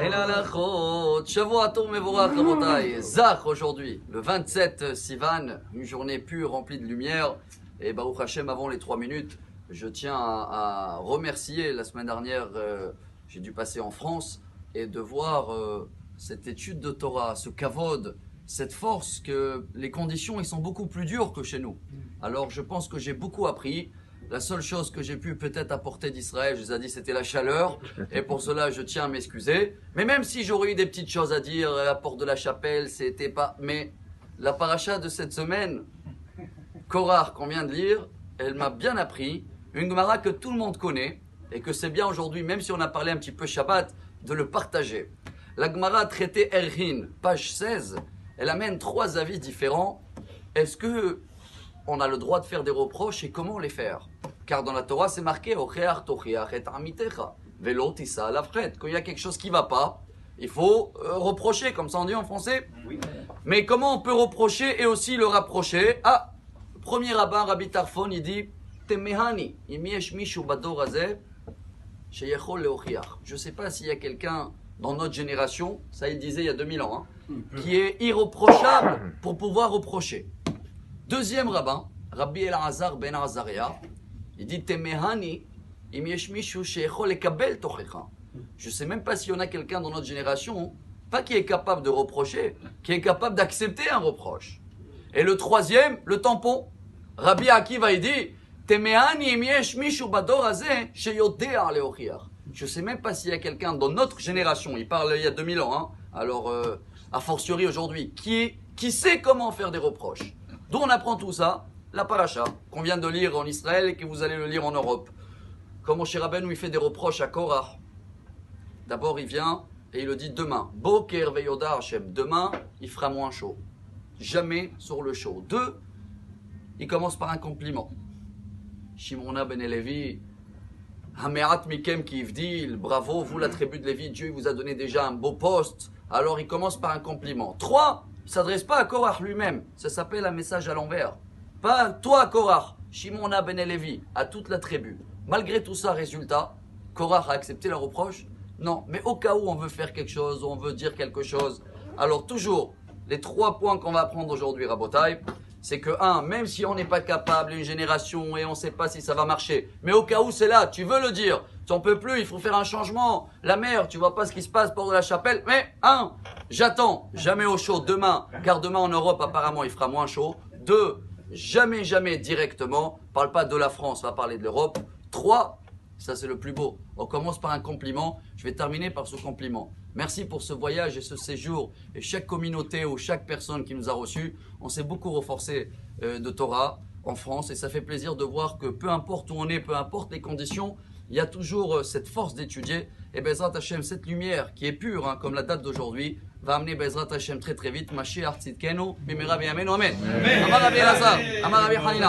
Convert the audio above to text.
Shavuot Mevorach, Rabotai. Zach aujourd'hui, le 27 Sivan, une journée pure remplie de lumière. Et Baruch Hashem, avant les 3 minutes, je tiens à remercier. La semaine dernière, j'ai dû passer en France et de voir cette étude de Torah, ce kavod, cette force que les conditions ils sont beaucoup plus dures que chez nous. Alors je pense que j'ai beaucoup appris. La seule chose que j'ai pu peut-être apporter d'Israël, je vous ai dit, c'était la chaleur. Et pour cela, je tiens à m'excuser. Mais même si j'aurais eu des petites choses à dire, la porte de la chapelle, c'était pas... Mais la paracha de cette semaine, Korach, qu'on vient de lire, elle m'a bien appris. Une Gemara que tout le monde connaît. Et que c'est bien aujourd'hui, même si on a parlé un petit peu Shabbat, de le partager. La Gemara traitée Erhin, page 16, elle amène 3 avis différents. Est-ce que on a le droit de faire des reproches et comment les faire? Car dans la Torah, c'est marqué quand il y a quelque chose qui ne va pas, il faut reprocher, comme ça on dit en français. Oui. Mais comment on peut reprocher et aussi le rapprocher? Ah, le premier rabbin, Rabbi Tarfon, il dit je ne sais pas s'il y a quelqu'un dans notre génération, ça il disait il y a 2000 ans, qui est irreprochable pour pouvoir reprocher. Deuxième rabbin, Rabbi Elazar ben Azaria, il dit Temehani, im yesh mishu sheyechol lekabel tochecha. Je ne sais même pas s'il y en a quelqu'un dans notre génération, pas qui est capable de reprocher, qui est capable d'accepter un reproche. Et le troisième, le tampon. Rabbi Akiva, il dit Temehani, im yesh mishu bador hazeh sheyodea leochiach. Je ne sais même pas s'il y a quelqu'un dans notre génération, il parle il y a 2000 ans, alors a fortiori aujourd'hui, qui sait comment faire des reproches. D'où on apprend tout ça? La paracha qu'on vient de lire en Israël et que vous allez le lire en Europe. Comme Moshe Rabbeinu il fait des reproches à Korach. D'abord il vient et il le dit demain. Boker veyodar Hashem. Demain il fera moins chaud. Jamais sur le chaud. 2, il commence par un compliment. Shimona ben Levi, Hameat mikem ki ivdil. Bravo, vous la tribu de Lévi, Dieu vous a donné déjà un beau poste. Alors il commence par un compliment. 3, il ne s'adresse pas à Korach lui-même. Ça s'appelle un message à l'envers. Pas toi, Korach, Shimona ben Levi, à toute la tribu. Malgré tout ça, résultat, Korach a accepté le reproche? Non, mais au cas où on veut faire quelque chose, on veut dire quelque chose. Alors toujours, les 3 points qu'on va apprendre aujourd'hui, Rabotai, c'est que 1, même si on n'est pas capable, une génération, et on ne sait pas si ça va marcher, mais au cas où c'est là, tu veux le dire, tu n'en peux plus, il faut faire un changement. La mer, tu vois pas ce qui se passe porte de la chapelle, mais 1, j'attends, jamais au chaud demain, car demain en Europe apparemment il fera moins chaud. 2, jamais directement, parle pas de la France, on va parler de l'Europe. 3, ça c'est le plus beau, on commence par un compliment, je vais terminer par ce compliment. Merci pour ce voyage et ce séjour, et chaque communauté ou chaque personne qui nous a reçus, on s'est beaucoup renforcé de Torah en France, et ça fait plaisir de voir que peu importe où on est, peu importe les conditions, il y a toujours cette force d'étudier, et Bezrat Hashem, cette lumière qui est pure, comme la date d'aujourd'hui, va amener Bezrat Hashem très vite. Mashiach tzidkenu, bimera b'yameinu, amen. Amar Rabbi Elazar, Amar Rabbi Hanina.